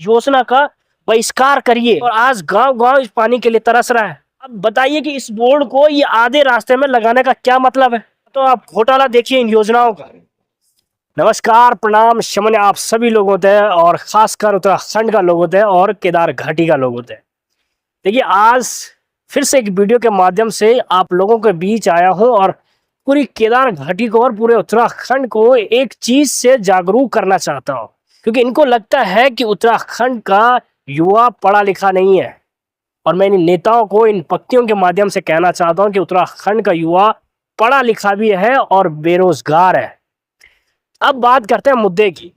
योजना का बहिष्कार करिए। और आज गांव-गांव इस पानी के लिए तरस रहा है। अब बताइए कि इस बोर्ड को ये आधे रास्ते में लगाने का क्या मतलब है? तो आप घोटाला देखिए इन योजनाओं का। नमस्कार, प्रणाम, शमन आप सभी लोग होते हैं और खासकर उत्तराखंड का लोग होते हैं और केदार घाटी का लोग होते हैं। देखिए, आज फिर से एक वीडियो के माध्यम से आप लोगों के बीच आया हूं और पूरी केदार घाटी को और पूरे उत्तराखंड को एक चीज से जागरूक करना चाहता हूं, क्योंकि इनको लगता है कि उत्तराखंड का युवा पढ़ा लिखा नहीं है। और मैं इन नेताओं को इन पंक्तियों के माध्यम से कहना चाहता हूं कि उत्तराखंड का युवा पढ़ा लिखा भी है और बेरोजगार है। अब बात करते हैं मुद्दे की।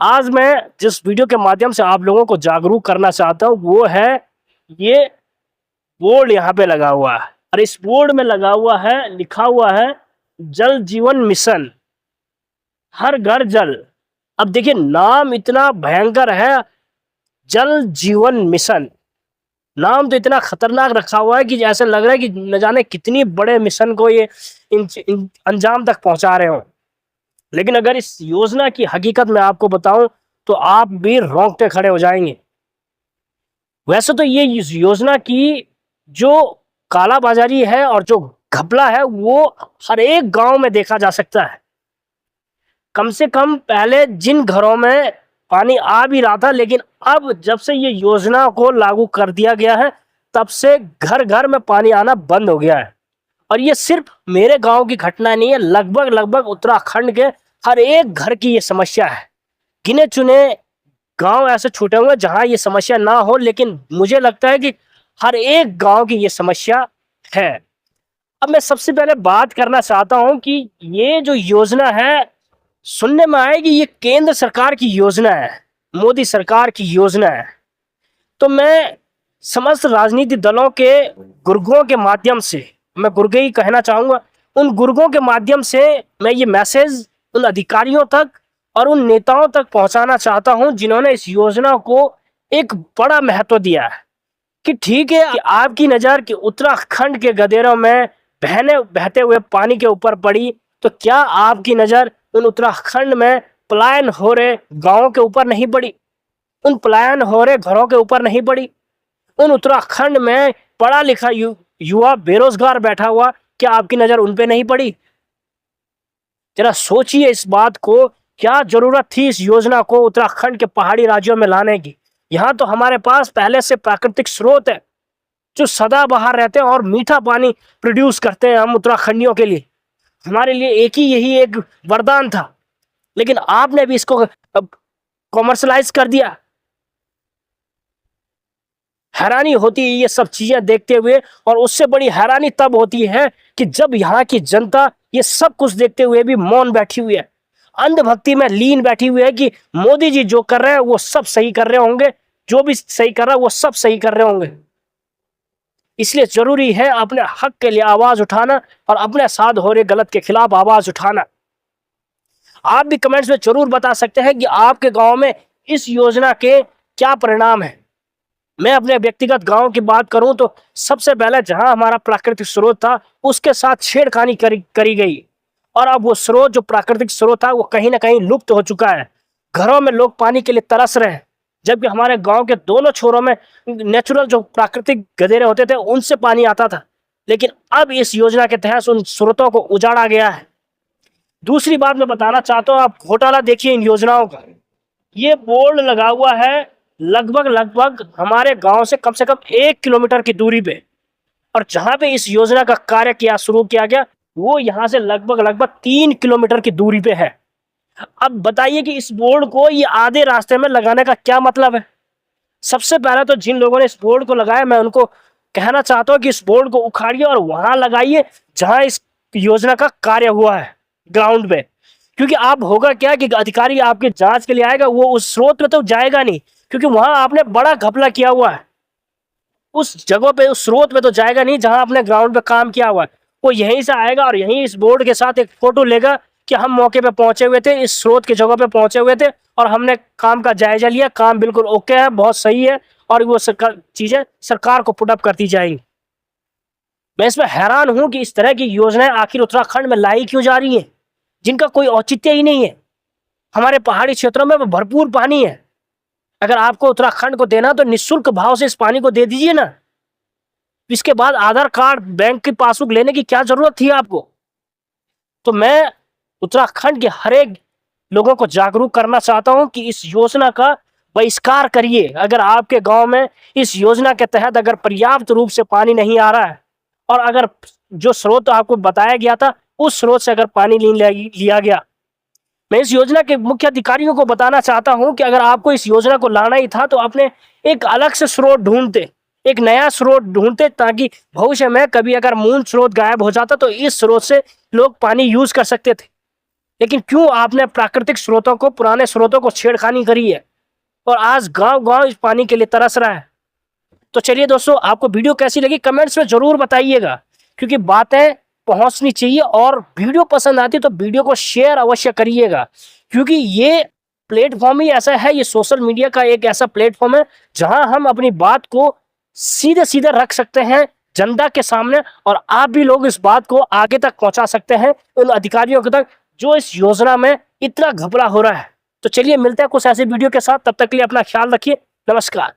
आज मैं जिस वीडियो के माध्यम से आप लोगों को जागरूक करना चाहता हूं वो है ये बोर्ड यहाँ पे लगा हुआ है और इस बोर्ड में लगा हुआ है, लिखा हुआ है जल जीवन मिशन, हर घर जल। अब देखिए, नाम इतना भयंकर है, जल जीवन मिशन। नाम तो इतना खतरनाक रखा हुआ है कि ऐसा लग रहा है कि न जाने कितनी बड़े मिशन को ये अंजाम तक पहुंचा रहे हो। लेकिन अगर इस योजना की हकीकत मैं आपको बताऊं तो आप भी रोंगटे खड़े हो जाएंगे। वैसे तो ये इस योजना की जो कालाबाजारी है और जो घपला है वो हर एक गांव में देखा जा सकता है। कम से कम पहले जिन घरों में पानी आ भी रहा था, लेकिन अब जब से ये योजना को लागू कर दिया गया है तब से घर घर में पानी आना बंद हो गया है। और ये सिर्फ मेरे गांव की घटना नहीं है, लगभग लगभग उत्तराखंड के हर एक घर की ये समस्या है। गिने चुने गांव ऐसे छूटे हुए जहां ये समस्या ना हो, लेकिन मुझे लगता है कि हर एक गांव की ये समस्या है। अब मैं सबसे पहले बात करना चाहता हूं कि ये जो योजना है, सुनने में आया कि ये केंद्र सरकार की योजना है, मोदी सरकार की योजना है। तो मैं समस्त राजनीतिक दलों के गुर्गों के माध्यम से, मैं गुर्गे ही कहना चाहूंगा, उन गुर्गों के माध्यम से मैं ये मैसेज उन अधिकारियों तक और उन नेताओं तक पहुंचाना चाहता हूं जिन्होंने इस योजना को एक बड़ा महत्व दिया है। कि ठीक है कि आपकी नज़र कि उत्तराखंड के गदेरों में बहते हुए पानी के ऊपर पड़ी, तो क्या आपकी नज़र उन उत्तराखंड में पलायन हो रहे गांवों के ऊपर नहीं पड़ी? उन पलायन हो रहे घरों के ऊपर नहीं पड़ी? उन उत्तराखंड में पढ़ा लिखा युवा बेरोजगार बैठा हुआ, क्या आपकी नज़र उन पे नहीं पड़ी? जरा सोचिए इस बात को। क्या जरूरत थी इस योजना को उत्तराखंड के पहाड़ी राज्यों में लाने की? यहाँ तो हमारे पास पहले से प्राकृतिक स्रोत है जो सदाबहार रहते हैं और मीठा पानी प्रोड्यूस करते हैं हम उत्तराखंडियों के लिए। हमारे लिए यही एक वरदान था, लेकिन आपने भी इसको कॉमर्शलाइज कर दिया। हैरानी होती है ये सब चीजें देखते हुए, और उससे बड़ी हैरानी तब होती है कि जब यहाँ की जनता ये सब कुछ देखते हुए भी मौन बैठी हुई है, अंधभक्ति में लीन बैठी हुई है कि मोदी जी जो कर रहे हैं वो सब सही कर रहे होंगे, जो भी सही कर रहा है वो सब सही कर रहे होंगे। इसलिए जरूरी है अपने हक के लिए आवाज उठाना और अपने साथ हो रहे गलत के खिलाफ आवाज उठाना। आप भी कमेंट्स में जरूर बता सकते हैं कि आपके गांव में इस योजना के क्या परिणाम है। मैं अपने व्यक्तिगत गांव की बात करूं तो सबसे पहले जहां हमारा प्राकृतिक स्रोत था उसके साथ छेड़खानी करी गई, और अब वो स्रोत जो प्राकृतिक स्रोत था वो कहीं ना कहीं लुप्त हो चुका है। घरों में लोग पानी के लिए तरस रहे हैं, जबकि हमारे गांव के दोनों छोरों में नेचुरल जो प्राकृतिक गदेरे होते थे उनसे पानी आता था, लेकिन अब इस योजना के तहत उन स्रोतों को उजाड़ा गया है। दूसरी बात मैं बताना चाहता हूँ, आप घोटाला देखिए इन योजनाओं का। ये बोर्ड लगा हुआ है लगभग लगभग हमारे गांव से कम 1 किलोमीटर की दूरी पे, और जहां पे इस योजना का कार्य शुरू किया गया वो यहाँ से लगभग लगभग 3 किलोमीटर की दूरी पे है। अब बताइए कि इस बोर्ड को ये आधे रास्ते में लगाने का क्या मतलब है? सबसे पहले तो जिन लोगों ने इस बोर्ड को लगाया, मैं उनको कहना चाहता हूँ कि इस बोर्ड को उखाड़िए और वहां लगाइए जहां इस योजना का कार्य हुआ है, ग्राउंड पे। क्योंकि आप होगा क्या कि अधिकारी आपके जांच के लिए आएगा, वो उस स्रोत में तो जाएगा नहीं, क्योंकि वहां आपने बड़ा घपला किया हुआ है। उस जगह पे, उस स्रोत में तो जाएगा नहीं जहां आपने ग्राउंड पे काम किया हुआ है। वो यहीं से आएगा और यहीं इस बोर्ड के साथ एक फोटो लेगा कि हम मौके पे पहुंचे हुए थे, इस स्रोत की जगह पे पहुंचे हुए थे और हमने काम का जायजा लिया, काम बिल्कुल ओके है, बहुत सही है, और वो चीजें सरकार को पुटअप करती जाएंगी। मैं इसमें हैरान हूं कि इस तरह की योजनाएं आखिर उत्तराखंड में लाई क्यों जा रही हैं, जिनका कोई औचित्य ही नहीं है। हमारे पहाड़ी क्षेत्रों में भरपूर पानी है, अगर आपको उत्तराखंड को देना तो निःशुल्क भाव से इस पानी को दे दीजिए ना। इसके बाद आधार कार्ड, बैंक की पासबुक लेने की क्या जरूरत थी आपको? तो मैं उत्तराखंड के हर एक लोगों को जागरूक करना चाहता हूं कि इस योजना का बहिष्कार करिए। अगर आपके गांव में इस योजना के तहत अगर पर्याप्त रूप से पानी नहीं आ रहा है और अगर जो स्रोत आपको बताया गया था उस स्रोत से अगर पानी लिया गया, मैं इस योजना के मुख्य अधिकारियों को बताना चाहता हूं कि अगर आपको इस योजना को लाना ही था तो अपने एक अलग से स्रोत ढूंढते, एक नया स्रोत ढूंढते, ताकि भविष्य में कभी अगर मूल स्रोत गायब हो जाता तो इस स्रोत से लोग पानी यूज कर सकते थे। लेकिन क्यों आपने प्राकृतिक स्रोतों को, पुराने स्रोतों को छेड़खानी करी है और आज गांव गांव इस पानी के लिए तरस रहा है। तो चलिए दोस्तों, आपको वीडियो कैसी लगी कमेंट्स में जरूर बताइएगा, क्योंकि बातें पहुंचनी चाहिए। और वीडियो पसंद आती तो वीडियो को शेयर अवश्य करिएगा, क्योंकि ये प्लेटफॉर्म ही ऐसा है, ये सोशल मीडिया का एक ऐसा प्लेटफॉर्म है जहां हम अपनी बात को सीधे सीधे रख सकते हैं जनता के सामने, और आप भी लोग इस बात को आगे तक पहुंचा सकते हैं उन अधिकारियों तक जो इस योजना में इतना घबरा हो रहा है। तो चलिए मिलते हैं कुछ ऐसे वीडियो के साथ, तब तक के लिए अपना ख्याल रखिए। नमस्कार।